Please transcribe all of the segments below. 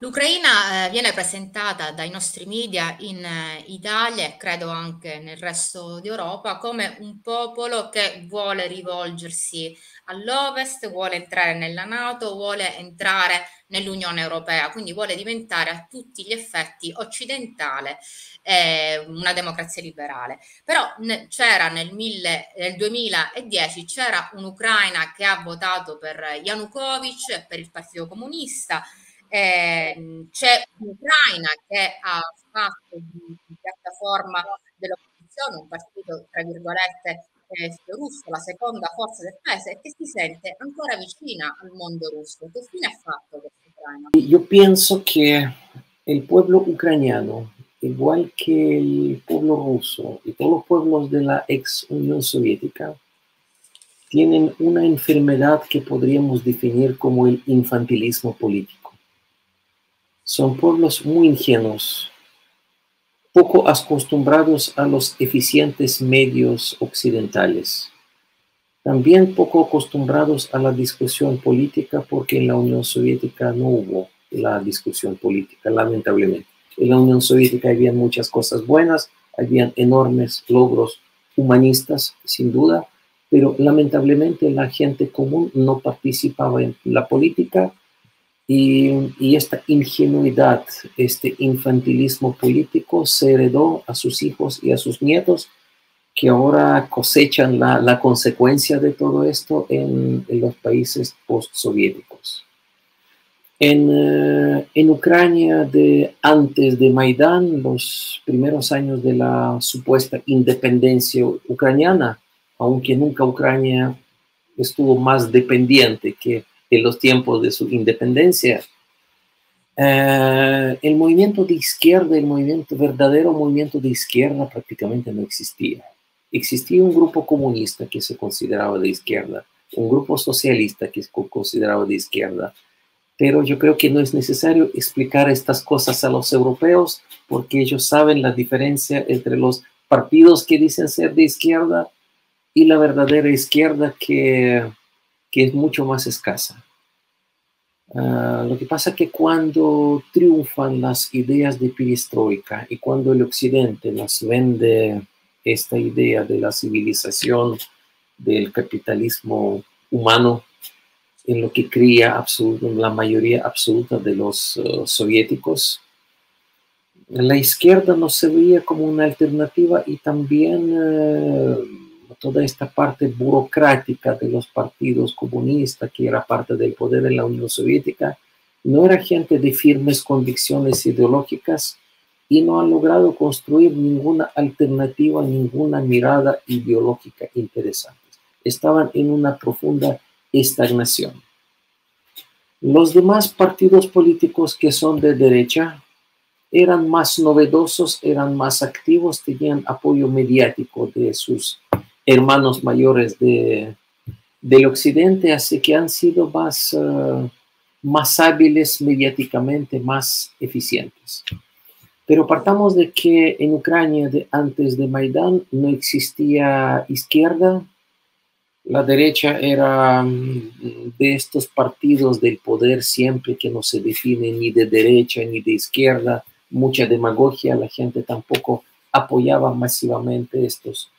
L'Ucraina viene presentata dai nostri media in Italia e credo anche nel resto d'Europa come un popolo che vuole rivolgersi all'Ovest, vuole entrare nella NATO, vuole entrare nell'Unione Europea, quindi vuole diventare a tutti gli effetti occidentale e una democrazia liberale. Però c'era nel 2010 c'era un'Ucraina che ha votato per Yanukovych e per il Partito Comunista. C'è un'Ucraina che ha fatto di piattaforma dell'opposizione un partito, tra virgolette, russo, la seconda forza del paese, e che si sente ancora vicina al mondo russo. Che fine ha fatto questa Ucraina? Yo pienso que el pueblo ucraniano, igual que el pueblo ruso y todos los pueblos de la ex Unión Soviética, tienen una enfermedad que podríamos definir como el infantilismo político. Son pueblos muy ingenuos, poco acostumbrados a los eficientes medios occidentales, también poco acostumbrados a la discusión política, porque en la Unión Soviética no hubo la discusión política, lamentablemente. En la Unión Soviética había muchas cosas buenas, habían enormes logros humanistas, sin duda, pero lamentablemente la gente común no participaba en la política y esta ingenuidad, este infantilismo político se heredó a sus hijos y a sus nietos, que ahora cosechan la consecuencia de todo esto en los países postsoviéticos. En Ucrania, antes de Maidán, los primeros años de la supuesta independencia ucraniana, aunque nunca Ucrania estuvo más dependiente que en los tiempos de su independencia, el movimiento de izquierda, verdadero movimiento de izquierda prácticamente no existía. Existía un grupo comunista que se consideraba de izquierda, un grupo socialista que se consideraba de izquierda, pero yo creo que no es necesario explicar estas cosas a los europeos porque ellos saben la diferencia entre los partidos que dicen ser de izquierda y la verdadera izquierda que es mucho más escasa. Lo que pasa es que cuando triunfan las ideas de perestroika y cuando el occidente nos vende esta idea de la civilización, del capitalismo humano, en lo que cría la mayoría absoluta de los soviéticos, la izquierda no se veía como una alternativa y también toda esta parte burocrática de los partidos comunistas, que era parte del poder en la Unión Soviética, no era gente de firmes convicciones ideológicas y no han logrado construir ninguna alternativa, ninguna mirada ideológica interesante. Estaban en una profunda estagnación. Los demás partidos políticos que son de derecha eran más novedosos, eran más activos, tenían apoyo mediático de sus hermanos mayores del occidente, así que han sido más hábiles mediáticamente, más eficientes. Pero partamos de que en Ucrania, antes de Maidán, no existía izquierda. La derecha era de estos partidos del poder siempre que no se define ni de derecha ni de izquierda, mucha demagogia, la gente tampoco apoyaba masivamente estos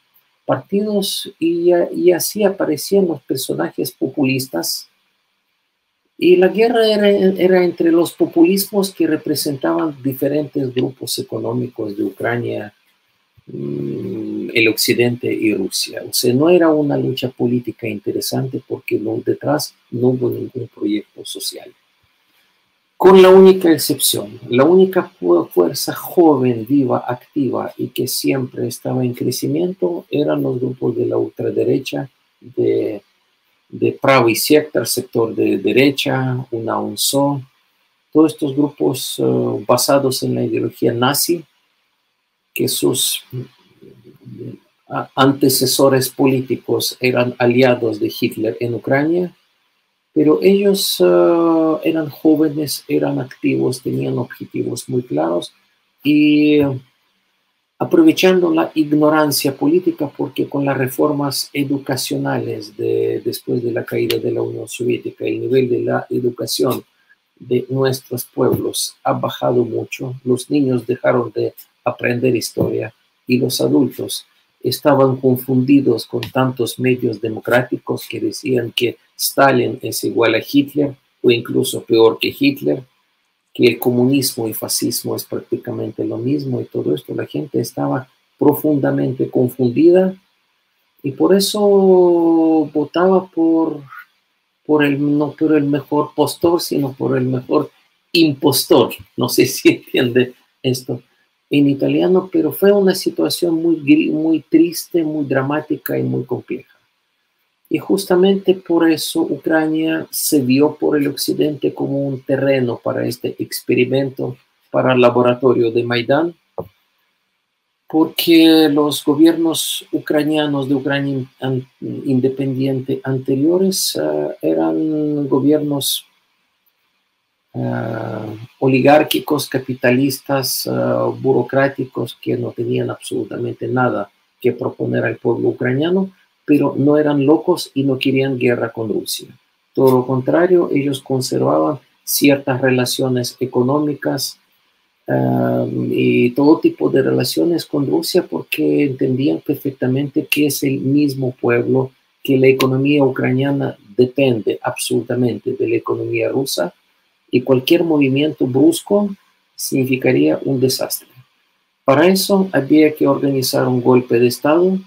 partidos y así aparecían los personajes populistas. Y la guerra era entre los populismos que representaban diferentes grupos económicos de Ucrania, el occidente y Rusia. O sea, no era una lucha política interesante porque detrás no hubo ningún proyecto social. Con la única excepción, la única fuerza joven, viva, activa y que siempre estaba en crecimiento eran los grupos de la ultraderecha, de Pravý Sektor, sector de derecha, una UNSO, todos estos grupos basados en la ideología nazi, que sus antecesores políticos eran aliados de Hitler en Ucrania, pero ellos eran jóvenes, eran activos, tenían objetivos muy claros y aprovechando la ignorancia política, porque con las reformas educacionales después de la caída de la Unión Soviética, el nivel de la educación de nuestros pueblos ha bajado mucho. Los niños dejaron de aprender historia y los adultos estaban confundidos con tantos medios democráticos que decían que Stalin es igual a Hitler o incluso peor que Hitler, que el comunismo y fascismo es prácticamente lo mismo y todo esto. La gente estaba profundamente confundida y por eso votaba no por el mejor postor, sino por el mejor impostor. No sé si entiende esto en italiano, pero fue una situación muy triste, muy dramática y muy compleja. Y justamente por eso Ucrania se vio por el occidente como un terreno para este experimento, para el laboratorio de Maidán, porque los gobiernos ucranianos de Ucrania independiente anteriores eran gobiernos oligárquicos, capitalistas, burocráticos, que no tenían absolutamente nada que proponer al pueblo ucraniano, pero no eran locos y no querían guerra con Rusia. Todo lo contrario, ellos conservaban ciertas relaciones económicas y todo tipo de relaciones con Rusia porque entendían perfectamente que es el mismo pueblo, que la economía ucraniana depende absolutamente de la economía rusa y cualquier movimiento brusco significaría un desastre. Para eso había que organizar un golpe de Estado,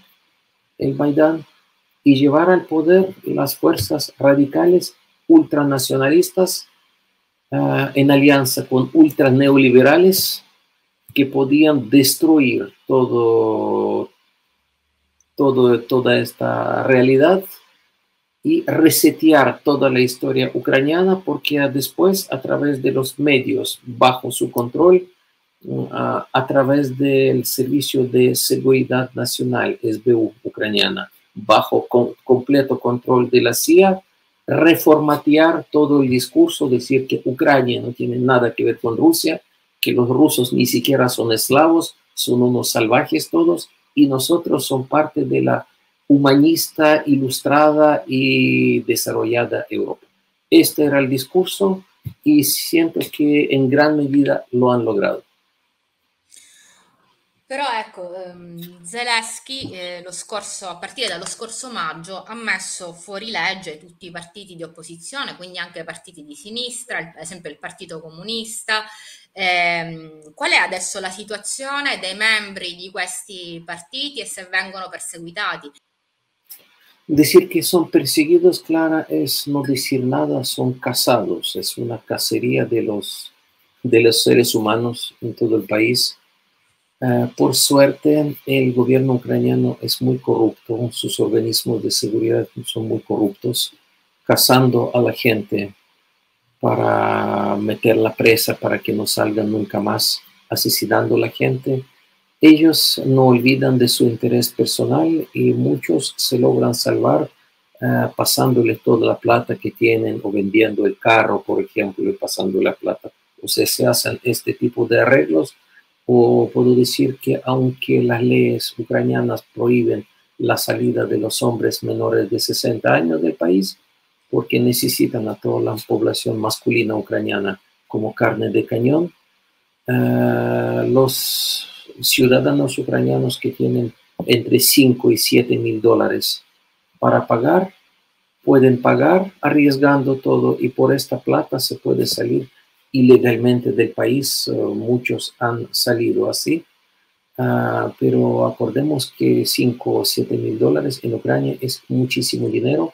el Maidán, y llevar al poder las fuerzas radicales ultranacionalistas en alianza con ultraneoliberales que podían destruir toda esta realidad y resetear toda la historia ucraniana, porque después, a través de los medios bajo su control, a través del Servicio de Seguridad Nacional, SBU ucraniana, bajo completo control de la CIA, reformatear todo el discurso, decir que Ucrania no tiene nada que ver con Rusia, que los rusos ni siquiera son esclavos, son unos salvajes todos, y nosotros son parte de la humanista, ilustrada y desarrollada Europa. Este era el discurso y siento que en gran medida lo han logrado. Però ecco, Zelensky a partire dallo scorso maggio ha messo fuori legge tutti i partiti di opposizione, quindi anche i partiti di sinistra, ad esempio il Partito Comunista. Qual è adesso la situazione dei membri di questi partiti e se vengono perseguitati? Decir que son perseguidos, Clara, es no decir nada, son cazados, es una cacería de los seres humanos en todo el país. Por suerte, el gobierno ucraniano es muy corrupto, sus organismos de seguridad son muy corruptos, cazando a la gente para meterla presa para que no salgan nunca más, asesinando a la gente. Ellos no olvidan de su interés personal y muchos se logran salvar pasándole toda la plata que tienen o vendiendo el carro, por ejemplo, y pasando la plata. O sea, se hacen este tipo de arreglos. O puedo decir que aunque las leyes ucranianas prohíben la salida de los hombres menores de 60 años del país, porque necesitan a toda la población masculina ucraniana como carne de cañón, los ciudadanos ucranianos que tienen entre 5 y 7 mil dólares para pagar, pueden pagar arriesgando todo y por esta plata se puede salir ilegalmente del país. Muchos han salido así, pero acordemos que 5 o 7 mil dólares en Ucrania es muchísimo dinero,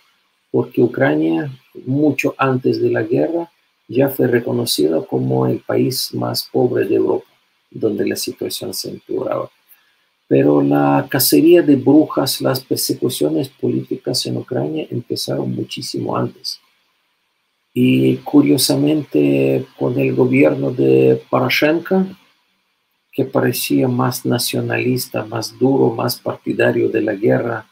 porque Ucrania, mucho antes de la guerra, ya fue reconocido como el país más pobre de Europa, donde la situación se empeoraba. Pero la cacería de brujas, las persecuciones políticas en Ucrania empezaron muchísimo antes. Y curiosamente, con el gobierno de Poroshenko, que parecía más nacionalista, más duro, más partidario de la guerra,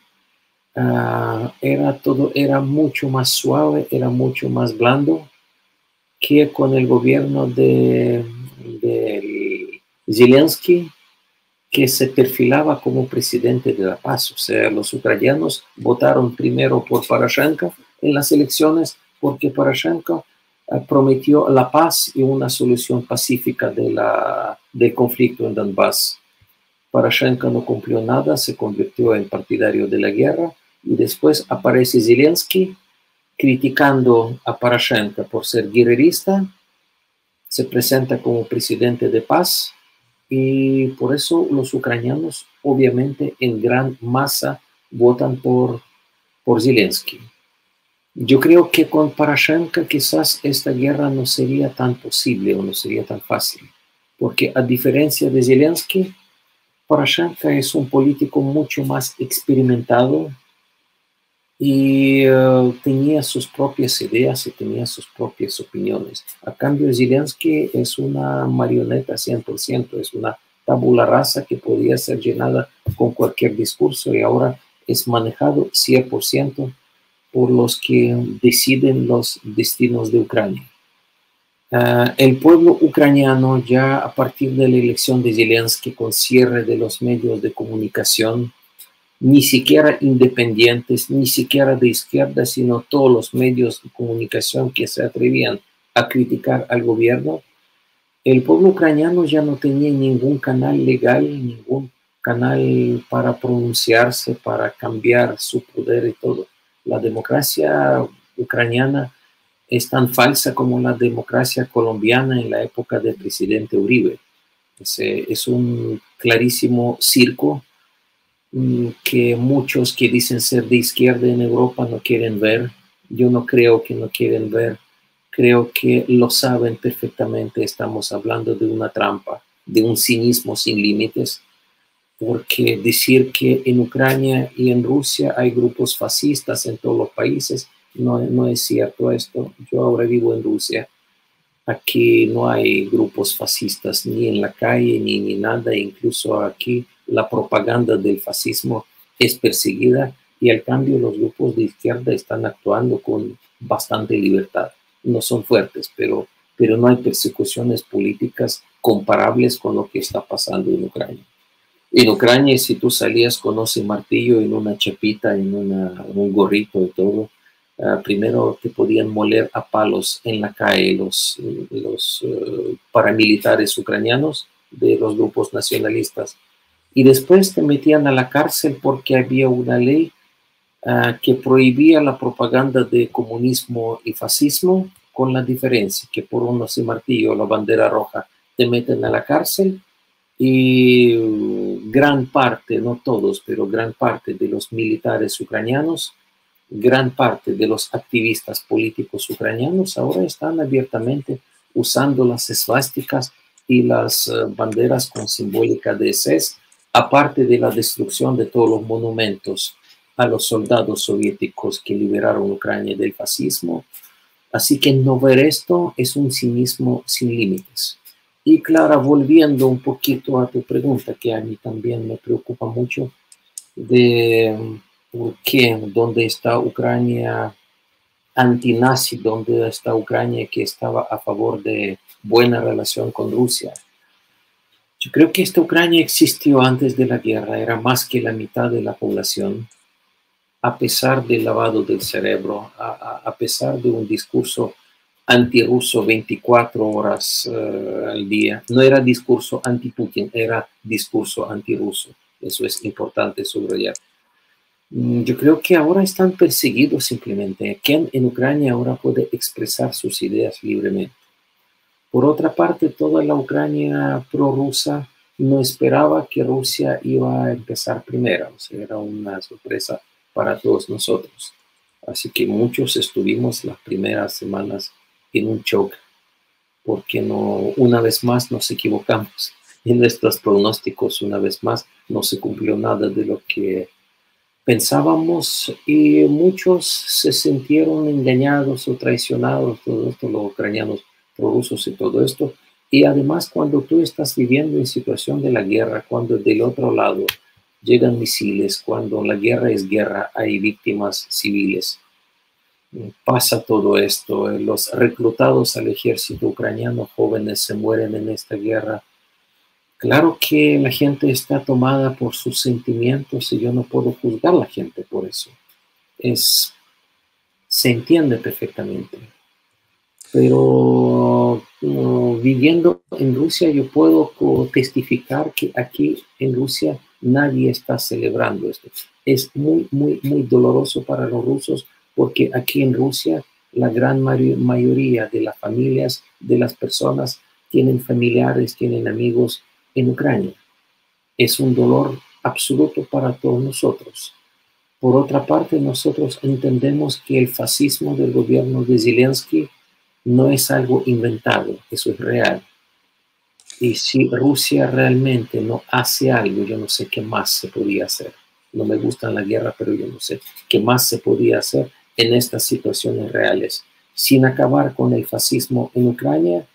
era mucho más suave, era mucho más blando que con el gobierno de Zelensky, que se perfilaba como presidente de la paz. O sea, los ucranianos votaron primero por Poroshenko en las elecciones porque Poroshenko prometió la paz y una solución pacífica del conflicto en Donbass. Poroshenko no cumplió nada, se convirtió en partidario de la guerra y después aparece Zelensky criticando a Poroshenko por ser guerrerista, se presenta como presidente de paz y por eso los ucranianos obviamente en gran masa votan por Zelensky. Yo creo que con Poroshenko quizás esta guerra no sería tan posible o no sería tan fácil, porque a diferencia de Zelensky, Poroshenko es un político mucho más experimentado y tenía sus propias ideas y tenía sus propias opiniones. A cambio, Zelensky es una marioneta 100%, es una tabula rasa que podía ser llenada con cualquier discurso y ahora es manejado 100% por los que deciden los destinos de Ucrania. El pueblo ucraniano ya a partir de la elección de Zelensky con cierre de los medios de comunicación, ni siquiera independientes, ni siquiera de izquierda, sino todos los medios de comunicación que se atrevían a criticar al gobierno, el pueblo ucraniano ya no tenía ningún canal legal, ningún canal para pronunciarse, para cambiar su poder y todo. La democracia ucraniana es tan falsa como la democracia colombiana en la época del presidente Uribe. Es un clarísimo circo que muchos que dicen ser de izquierda en Europa no quieren ver. Yo no creo que no quieren ver. Creo que lo saben perfectamente. Estamos hablando de una trampa, de un cinismo sin límites, porque decir que en Ucrania y en Rusia hay grupos fascistas en todos los países, no es cierto esto. Yo ahora vivo en Rusia. Aquí no hay grupos fascistas ni en la calle ni nada. Incluso aquí la propaganda del fascismo es perseguida y al cambio los grupos de izquierda están actuando con bastante libertad. No son fuertes, pero no hay persecuciones políticas comparables con lo que está pasando en Ucrania. En Ucrania, si tú salías con ose martillo en una chapita, en un gorrito y todo, primero te podían moler a palos en la calle los paramilitares ucranianos de los grupos nacionalistas. Y después te metían a la cárcel porque había una ley que prohibía la propaganda de comunismo y fascismo, con la diferencia que por un ose martillo o la bandera roja te meten a la cárcel. Y gran parte, no todos, pero gran parte de los militares ucranianos, gran parte de los activistas políticos ucranianos ahora están abiertamente usando las esvásticas y las banderas con simbólica de SS, aparte de la destrucción de todos los monumentos a los soldados soviéticos que liberaron Ucrania del fascismo. Así que no ver esto es un cinismo sin límites. Y Clara, volviendo un poquito a tu pregunta, que a mí también me preocupa mucho, de por qué, dónde está Ucrania antinazi, dónde está Ucrania que estaba a favor de buena relación con Rusia. Yo creo que esta Ucrania existió antes de la guerra, era más que la mitad de la población, a pesar del lavado del cerebro, a pesar de un discurso antirruso 24 horas al día. No era discurso anti-Putin, era discurso antirruso. Eso es importante subrayar. Yo creo que ahora están perseguidos simplemente. ¿Quién en Ucrania ahora puede expresar sus ideas libremente? Por otra parte, toda la Ucrania prorrusa no esperaba que Rusia iba a empezar primero. O sea, era una sorpresa para todos nosotros. Así que muchos estuvimos las primeras semanas en un shock, porque una vez más nos equivocamos en nuestros pronósticos, una vez más no se cumplió nada de lo que pensábamos y muchos se sintieron engañados o traicionados, todo esto, los ucranianos prorrusos y todo esto. Y además cuando tú estás viviendo en situación de la guerra, cuando del otro lado llegan misiles, cuando la guerra es guerra, hay víctimas civiles, pasa todo esto, los reclutados al ejército ucraniano jóvenes se mueren en esta guerra. Claro que la gente está tomada por sus sentimientos y yo no puedo juzgar a la gente por eso. Se entiende perfectamente. Pero viviendo en Rusia yo puedo testificar que aquí en Rusia nadie está celebrando esto. Es muy, muy, muy doloroso para los rusos porque aquí en Rusia la gran mayoría de las familias, de las personas, tienen familiares, tienen amigos en Ucrania. Es un dolor absoluto para todos nosotros. Por otra parte, nosotros entendemos que el fascismo del gobierno de Zelensky no es algo inventado, eso es real. Y si Rusia realmente no hace algo, yo no sé qué más se podría hacer. No me gusta la guerra, pero yo no sé qué más se podría hacer en estas situaciones reales. Sin acabar con el fascismo en Ucrania,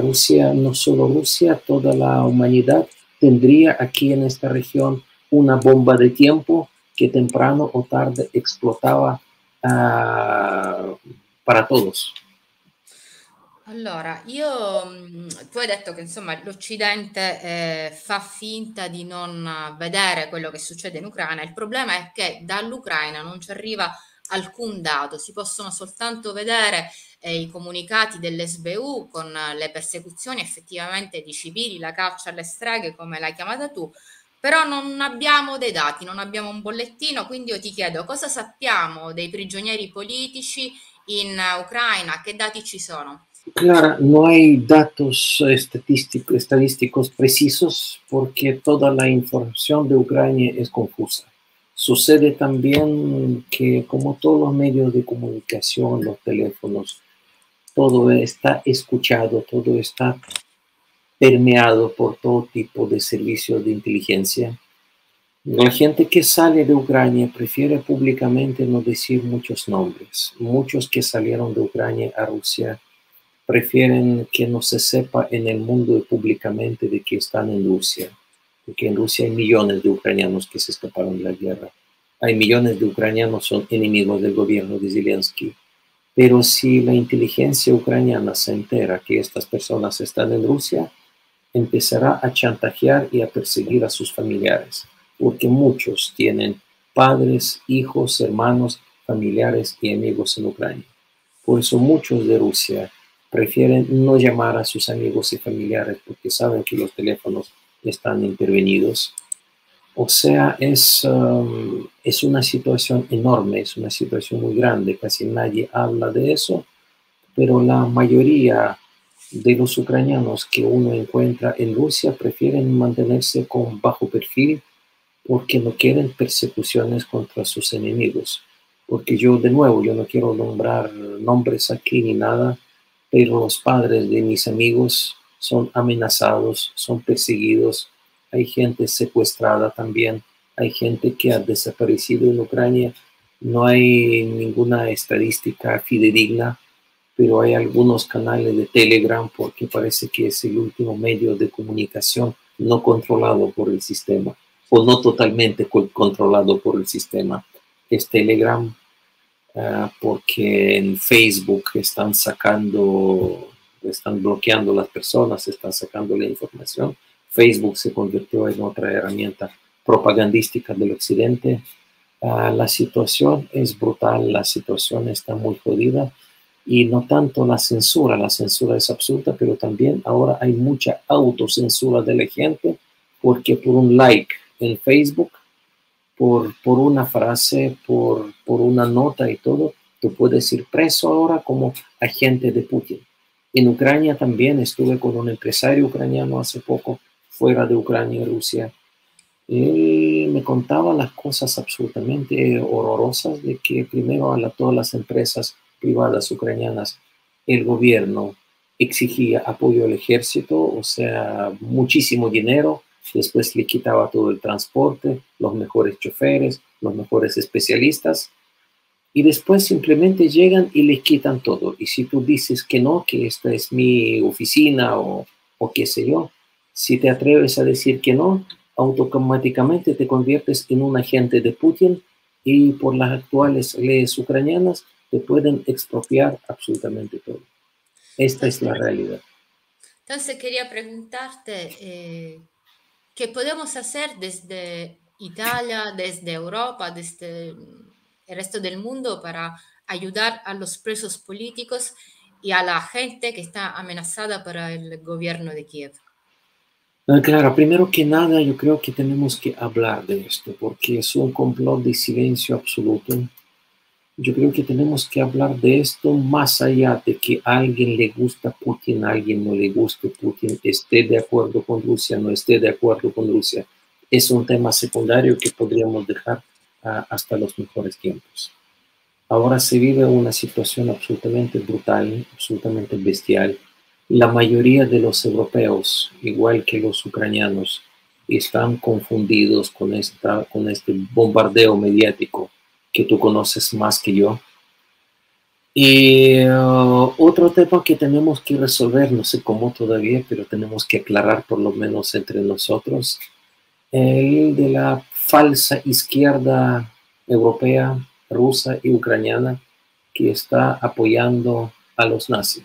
Rusia, no solo Rusia, toda la humanidad tendría aquí en esta región una bomba de tiempo que temprano o tarde explotaba para todos. Allora, tu hai detto che insomma l'Occidente fa finta di non vedere quello che succede in Ucraina. Il problema è che dall'Ucraina non ci arriva alcun dato, si possono soltanto vedere i comunicati dell'SBU con le persecuzioni effettivamente di civili, la caccia alle streghe, come l'hai chiamata tu, però non abbiamo dei dati, non abbiamo un bollettino, quindi io ti chiedo cosa sappiamo dei prigionieri politici in Ucraina, che dati ci sono? Claro, no hay datos estadísticos precisos porque toda la información de Ucrania es confusa. Sucede también que como todos los medios de comunicación, los teléfonos, todo está escuchado, todo está permeado por todo tipo de servicios de inteligencia. La gente que sale de Ucrania prefiere públicamente no decir muchos nombres. Muchos que salieron de Ucrania a Rusia prefieren que no se sepa en el mundo públicamente de que están en Rusia, porque en Rusia hay millones de ucranianos que se escaparon de la guerra. Hay millones de ucranianos que son enemigos del gobierno de Zelensky. Pero si la inteligencia ucraniana se entera que estas personas están en Rusia, empezará a chantajear y a perseguir a sus familiares, porque muchos tienen padres, hijos, hermanos, familiares y amigos en Ucrania. Por eso muchos de Rusia prefieren no llamar a sus amigos y familiares porque saben que los teléfonos están intervenidos. O sea, es una situación enorme, es una situación muy grande, casi nadie habla de eso, pero la mayoría de los ucranianos que uno encuentra en Rusia prefieren mantenerse con bajo perfil porque no quieren persecuciones contra sus enemigos. Porque yo, de nuevo, yo no quiero nombrar nombres aquí ni nada, pero los padres de mis amigos son amenazados, son perseguidos, hay gente secuestrada también, hay gente que ha desaparecido en Ucrania, no hay ninguna estadística fidedigna, pero hay algunos canales de Telegram porque parece que es el último medio de comunicación no controlado por el sistema o no totalmente controlado por el sistema. Es Telegram porque en Facebook están bloqueando las personas, están sacando la información. Facebook se convirtió en otra herramienta propagandística del occidente. La situación es brutal, la situación está muy jodida y no tanto la censura es absoluta, pero también ahora hay mucha autocensura de la gente porque por un like en Facebook, por una frase, por una nota y todo, tú puedes ir preso ahora como agente de Putin. En Ucrania también estuve con un empresario ucraniano hace poco, fuera de Ucrania y Rusia. Él me contaba las cosas absolutamente horrorosas de que primero a todas las empresas privadas ucranianas el gobierno exigía apoyo al ejército, o sea, muchísimo dinero, después le quitaba todo el transporte, los mejores choferes, los mejores especialistas, y después simplemente llegan y les quitan todo. Y si tú dices que no, que esta es mi oficina o qué sé yo, si te atreves a decir que no, automáticamente te conviertes en un agente de Putin y por las actuales leyes ucranianas te pueden expropiar absolutamente todo. Esta es la Entonces, realidad. entonces quería preguntarte, ¿qué podemos hacer desde Italia, desde Europa, desde el resto del mundo para ayudar a los presos políticos y a la gente que está amenazada por el gobierno de Kiev? Claro, primero que nada, yo creo que tenemos que hablar de esto, porque es un complot de silencio absoluto. Yo creo que tenemos que hablar de esto más allá de que a alguien le gusta Putin, a alguien no le guste Putin, esté de acuerdo con Rusia, no esté de acuerdo con Rusia. Es un tema secundario que podríamos dejar hasta los mejores tiempos. Ahora se vive una situación absolutamente brutal, absolutamente bestial. La mayoría de los europeos, igual que los ucranianos, están confundidos con este bombardeo mediático que tú conoces más que yo. Y otro tema que tenemos que resolver, no sé cómo todavía, pero tenemos que aclarar por lo menos entre nosotros, el de la falsa izquierda europea, rusa y ucraniana que está apoyando a los nazis.